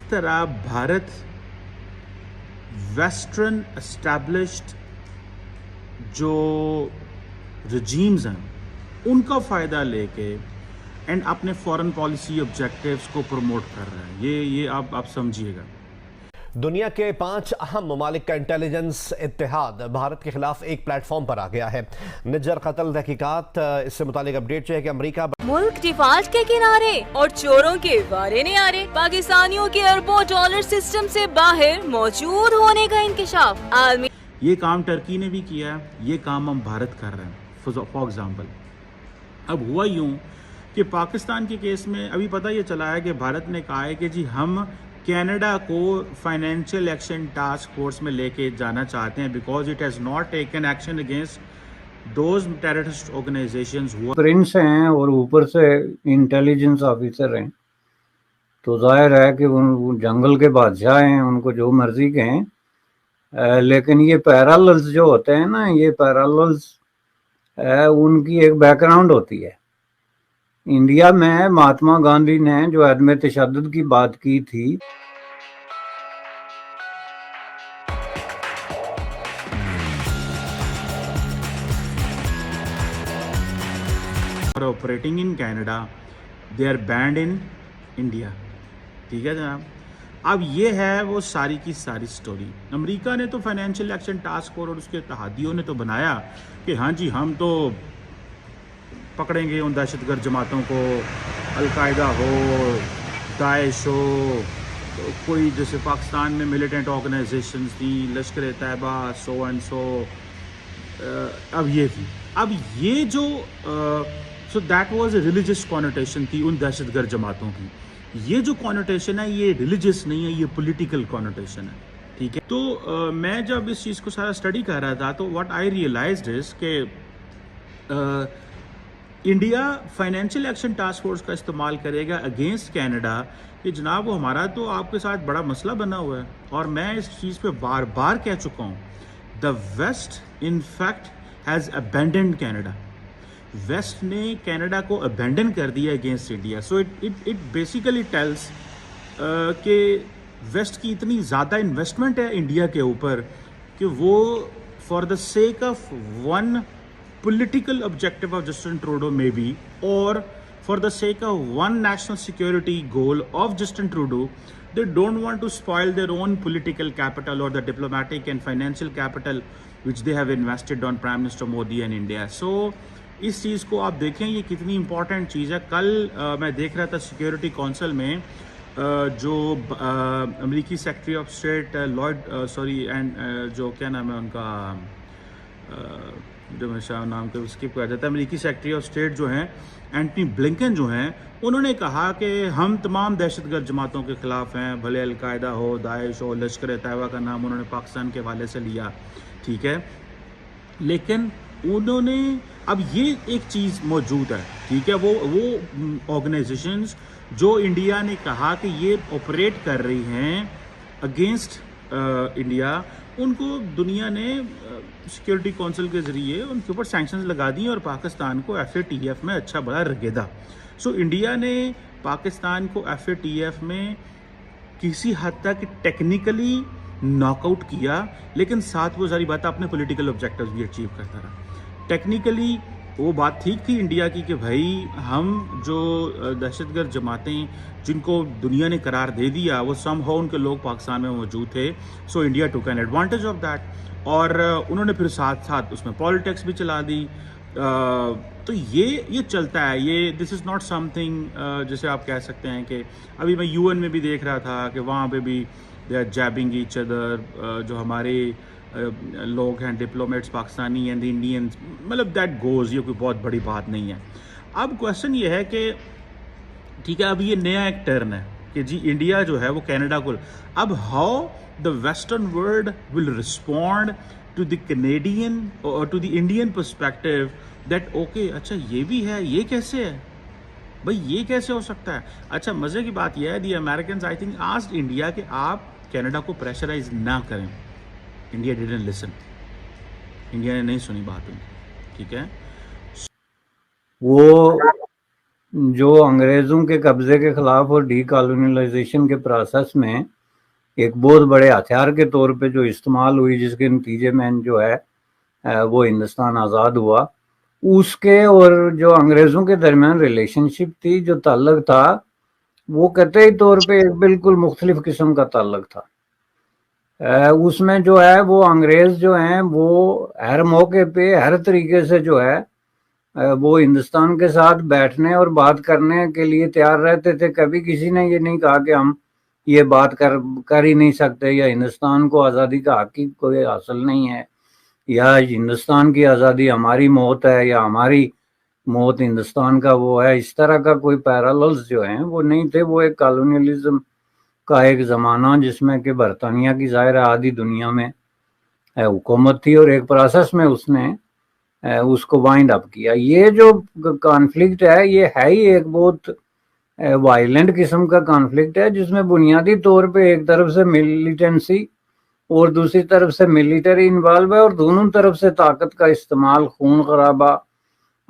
طرح Bharat western established جو regimes ہیں ان کا فائدہ لے کے اینڈ اپنے فورن پالیسی آبجیکٹیوز کو پروموٹ کر رہا ہے. یہ آپ سمجھیے گا. دنیا کے 5 اہم ممالک کا انٹیلیجنس اتحاد بھارت کے خلاف ایک پلیٹ فارم پر آ گیا ہے. نجر قتل تحقیقات اس سے متعلق اپڈیٹ ہے کہ امریکہ ملک ڈیفالٹ کے کنارے اور چوروں کے وارے نہیں آ رہے. پاکستانیوں کے اربوں ڈالر سسٹم سے باہر موجود ہونے کا انکشاف. عالمی یہ کام ٹرکی نے بھی کیا ہے, یہ کام ہم بھارت کر رہے ہیں. فار ایگزامپل اب ہوا یوں کہ پاکستان کے کیس میں ابھی پتہ یہ چلا ہے کہ بھارت نے کہا ہے کہ جی ہم کینیڈا کو فائنینشیل ایکشن ٹاسک فورس میں لے کے جانا چاہتے ہیں because it has not taken action against those terrorist organisations. پرنس ہیں اور اوپر سے انٹیلیجنس آفیسر ہیں, تو ظاہر ہے کہ وہ جنگل کے بادشاہ ہیں, ان کو جو مرضی کہیں. لیکن یہ پیراللز جو ہوتے ہیں نا, یہ پیراللز ان کی ایک بیک گراؤنڈ ہوتی ہے. انڈیا میں مہاتما گاندھی نے جو عدم تشدد کی بات کی تھی, operating in Canada they are banned in India. ٹھیک ہے جناب. اب یہ ہے وہ ساری کی ساری سٹوری. امریکہ نے تو فائنینشیل ایکشن ٹاسک فورس اور اس کے اتحادیوں نے تو بنایا کہ ہاں جی ہم تو پکڑیں گے ان دہشت گرد جماعتوں کو, القاعدہ ہو, داعش ہو, کوئی جیسے پاکستان میں ملیٹنٹ آرگنائزیشنز تھیں, Lashkar Taiba, so and so. اب یہ تھی. اب یہ جو so that was a religious connotation تھی ان دہشت گرد جماعتوں کی. یہ جو کانوٹیشن ہے یہ ریلیجس نہیں ہے, یہ پولیٹیکل کانوٹیشن ہے. ٹھیک ہے. تو میں جب اس چیز کو سارا اسٹڈی کر رہا تھا تو واٹ آئی ریئلائزڈ از کہ India financial action task force کا استعمال کرے گا اگینسٹ کینیڈا کہ جناب وہ ہمارا تو آپ کے ساتھ بڑا مسئلہ بنا ہوا ہے. اور میں اس چیز پہ بار بار کہہ چکا ہوں, the West in fact has abandoned Canada. West نے کینیڈا کو ابینڈن کر دیا against India. So it basically tells کہ ویسٹ کی اتنی زیادہ انویسٹمنٹ ہے انڈیا کے اوپر کہ وہ for the sake of one political objective of Justin Trudeau maybe, or for the sake of one national security goal of Justin Trudeau, they don't want to spoil their own political capital or the diplomatic and financial capital which they have invested on Prime Minister Modi and India. So اس چیز کو آپ دیکھیں یہ کتنی important چیز ہے. کل میں دیکھ رہا تھا سیکیورٹی کونسل میں جو امریکی سیکرٹری آف اسٹیٹ اینڈ جو کیا نام ہے ان کا, جو میں شاہ نام کے اسکپ کیا جاتا ہے, امریکی سیکرٹری آف اسٹیٹ جو ہیں اینٹنی بلنکن جو ہیں, انہوں نے کہا کہ ہم تمام دہشت گرد جماعتوں کے خلاف ہیں, بھلے القاعدہ ہو, داعش ہو, لشکر طیبہ کا نام انہوں نے پاکستان کے حوالے سے لیا. ٹھیک ہے. لیکن انہوں نے اب یہ ایک چیز موجود ہے. ٹھیک ہے. وہ آرگنائزیشنز جو انڈیا نے کہا کہ یہ آپریٹ کر رہی ہیں اگینسٹ انڈیا, ان کو دنیا نے سیکیورٹی کونسل کے ذریعے ان کے اوپر سینکشنز لگا دی اور پاکستان کو ایف اے ٹی ایف میں اچھا بڑا رگیدا. سو انڈیا نے پاکستان کو ایف اے ٹی ایف میں کسی حد تک ٹیکنیکلی ناک آؤٹ کیا, لیکن ساتھ وہ ساری بات اپنے پولیٹیکل آبجیکٹیوز بھی اچیو کرتا رہا. ٹیکنیکلی وہ بات ٹھیک تھی انڈیا کی کہ بھائی ہم جو دہشت گرد جماعتیں جن کو دنیا نے قرار دے دیا وہ سم ہاؤ ان کے لوگ پاکستان میں موجود تھے. سو انڈیا ٹوک این ایڈوانٹیج آف دیٹ, اور انہوں نے پھر ساتھ ساتھ اس میں پالیٹکس بھی چلا دی. تو یہ چلتا ہے. یہ دس از ناٹ سم تھنگ جیسے آپ کہہ سکتے ہیں کہ ابھی میں یو این میں بھی دیکھ رہا تھا کہ وہاں پہ بھی دے آر جیبنگ ایچ ادر, جو ہمارے لوگ ہیں ڈپلومیٹس پاکستانی اینڈ انڈینس, مطلب دیٹ گوز, یہ کوئی بہت بڑی بات نہیں ہے. اب کوشچن یہ ہے کہ ٹھیک ہے اب یہ نیا ایک ٹرن ہے کہ جی انڈیا جو ہے وہ کینیڈا کو, اب how the western world will respond to the Canadian or to the Indian perspective that okay اچھا یہ بھی ہے, یہ کیسے ہے بھائی, یہ کیسے ہو سکتا ہے. اچھا مزے کی بات یہ ہے دی Americans I think asked India کہ آپ کینیڈا کو پریشرائز نہ کریں. انڈیا didn't listen, انڈیا نے نہیں سنی بات ان کی. ٹھیک ہے. وہ جو انگریزوں کے قبضے کے خلاف اور ڈی کالونیلائزیشن کے پروسیس میں ایک بہت بڑے ہتھیار کے طور پہ جو استعمال ہوئی، جس کے نتیجے میں جو ہے وہ ہندوستان آزاد ہوا، اس کے اور جو انگریزوں کے درمیان ریلیشن شپ تھی، جو تعلق تھا، وہ قطعی طور پہ ایک بالکل مختلف قسم کا تعلق تھا۔ اس میں جو ہے وہ انگریز جو ہیں وہ ہر موقع پہ ہر طریقے سے جو ہے وہ ہندوستان کے ساتھ بیٹھنے اور بات کرنے کے لیے تیار رہتے تھے۔ کبھی کسی نے یہ نہیں کہا کہ ہم یہ بات کر ہی نہیں سکتے، یا ہندوستان کو آزادی کا حق ہی کوئی حاصل نہیں ہے، یا ہندوستان کی آزادی ہماری موت ہے، یا ہماری موت ہندوستان کا وہ ہے۔ اس طرح کا کوئی پیراللز جو ہیں وہ نہیں تھے۔ وہ ایک کالونیلزم کا ایک زمانہ جس میں کہ برطانیہ کی ظاہر آدھی دنیا میں حکومت تھی، اور ایک پروسیس میں اس نے اس کو وائنڈ اپ کیا۔ یہ جو کانفلکٹ ہے یہ ہے ہی ایک بہت وائلنٹ قسم کا کانفلکٹ ہے، جس میں بنیادی طور پہ ایک طرف سے ملیٹنسی اور دوسری طرف سے ملٹری انوالو ہے، اور دونوں طرف سے طاقت کا استعمال، خون خرابہ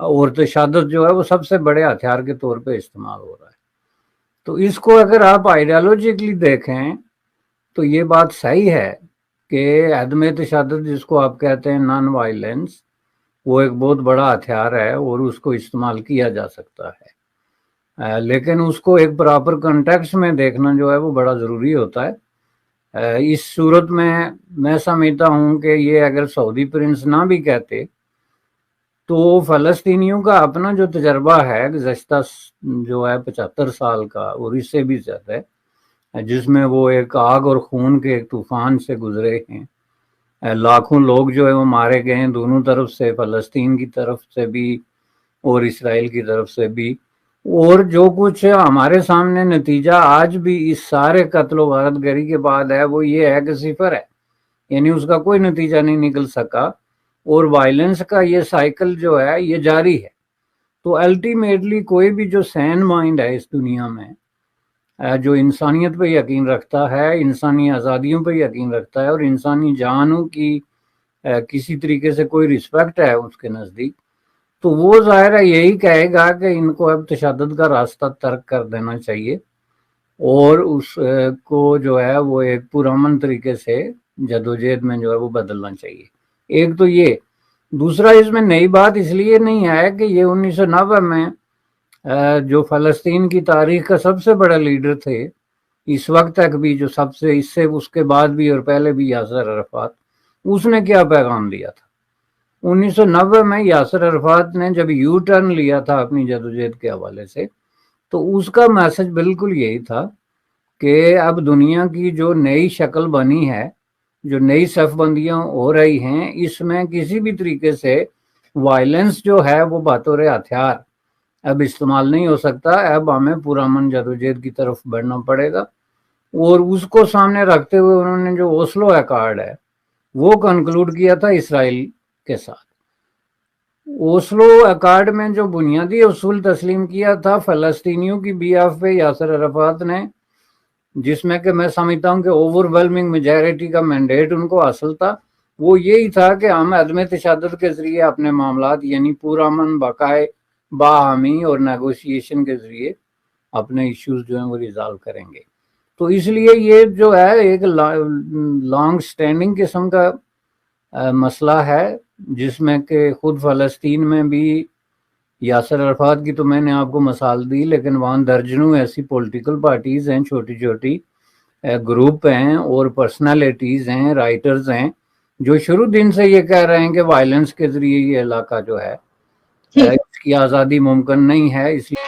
اور تشدد جو ہے وہ سب سے بڑے ہتھیار کے طور پہ استعمال ہو رہا ہے۔ تو اس کو اگر آپ آئیڈیالوجیکلی دیکھیں تو یہ بات صحیح ہے کہ عدم تشدد، جس کو آپ کہتے ہیں نان وائلنس، وہ ایک بہت بڑا ہتھیار ہے اور اس کو استعمال کیا جا سکتا ہے، لیکن اس کو ایک پراپر کنٹیکسٹ میں دیکھنا جو ہے وہ بڑا ضروری ہوتا ہے۔ اس صورت میں سمجھتا ہوں کہ یہ اگر سعودی پرنس نہ بھی کہتے تو فلسطینیوں کا اپنا جو تجربہ ہے گزشتہ جو ہے 75 سال کا اور اس سے بھی زیادہ ہے، جس میں وہ ایک آگ اور خون کے ایک طوفان سے گزرے ہیں، لاکھوں لوگ جو ہے وہ مارے گئے ہیں دونوں طرف سے، فلسطین کی طرف سے بھی اور اسرائیل کی طرف سے بھی، اور جو کچھ ہمارے سامنے نتیجہ آج بھی اس سارے قتل و غارت گری کے بعد ہے وہ یہ ہے کہ صفر ہے، یعنی اس کا کوئی نتیجہ نہیں نکل سکا، اور وائلنس کا یہ سائیکل جو ہے یہ جاری ہے۔ تو الٹیمیٹلی کوئی بھی جو سین مائنڈ ہے اس دنیا میں، جو انسانیت پہ یقین رکھتا ہے، انسانی آزادیوں پہ یقین رکھتا ہے، اور انسانی جانوں کی کسی طریقے سے کوئی رسپیکٹ ہے اس کے نزدیک، تو وہ ظاہر ہے یہی کہے گا کہ ان کو اب تشدد کا راستہ ترک کر دینا چاہیے، اور اس کو جو ہے وہ ایک پرامن طریقے سے جدوجہد میں جو ہے وہ بدلنا چاہیے۔ ایک تو یہ، دوسرا اس میں نئی بات اس لیے نہیں ہے کہ یہ 1990 میں جو فلسطین کی تاریخ کا سب سے بڑا لیڈر تھے اس وقت تک بھی، جو سب سے اس کے بعد بھی اور پہلے بھی، یاسر عرفات، اس نے کیا پیغام دیا تھا 1990 میں؟ یاسر عرفات نے جب یو ٹرن لیا تھا اپنی جدوجہد کے حوالے سے، تو اس کا میسج بالکل یہی تھا کہ اب دنیا کی جو نئی شکل بنی ہے، جو نئی صف بندیاں ہو رہی ہیں، اس میں کسی بھی طریقے سے وائلنس جو ہے وہ بطور ہتھیار اب استعمال نہیں ہو سکتا، اب ہمیں پرامن جدوجہد کی طرف بڑھنا پڑے گا۔ اور اس کو سامنے رکھتے ہوئے انہوں نے جو اوسلو ایکارڈ ہے وہ کنکلوڈ کیا تھا اسرائیل کے ساتھ۔ اوسلو ایکارڈ میں جو بنیادی اصول تسلیم کیا تھا فلسطینیوں کی بیہاف پہ یاسر عرفات نے، جس میں کہ میں سمجھتا ہوں کہ اوور ویلمنگ میجارٹی کا مینڈیٹ ان کو حاصل تھا، وہ یہی تھا کہ ہم عدم تشدد کے ذریعے اپنے معاملات، یعنی پرامن، بقائے، باہمی اور نیگوشیشن کے ذریعے اپنے ایشوز جو ہیں وہ ریزالو کریں گے۔ تو اس لیے یہ جو ہے ایک لانگ سٹینڈنگ قسم کا مسئلہ ہے، جس میں کہ خود فلسطین میں بھی یاسر عرفات کی تو میں نے آپ کو مثال دی، لیکن وہاں درجنوں ایسی پولیٹیکل پارٹیز ہیں، چھوٹی چھوٹی گروپ ہیں اور پرسنالٹیز ہیں، رائٹرز ہیں، جو شروع دن سے یہ کہہ رہے ہیں کہ وائلنس کے ذریعے یہ علاقہ جو ہے اس کی آزادی ممکن نہیں ہے، اس لیے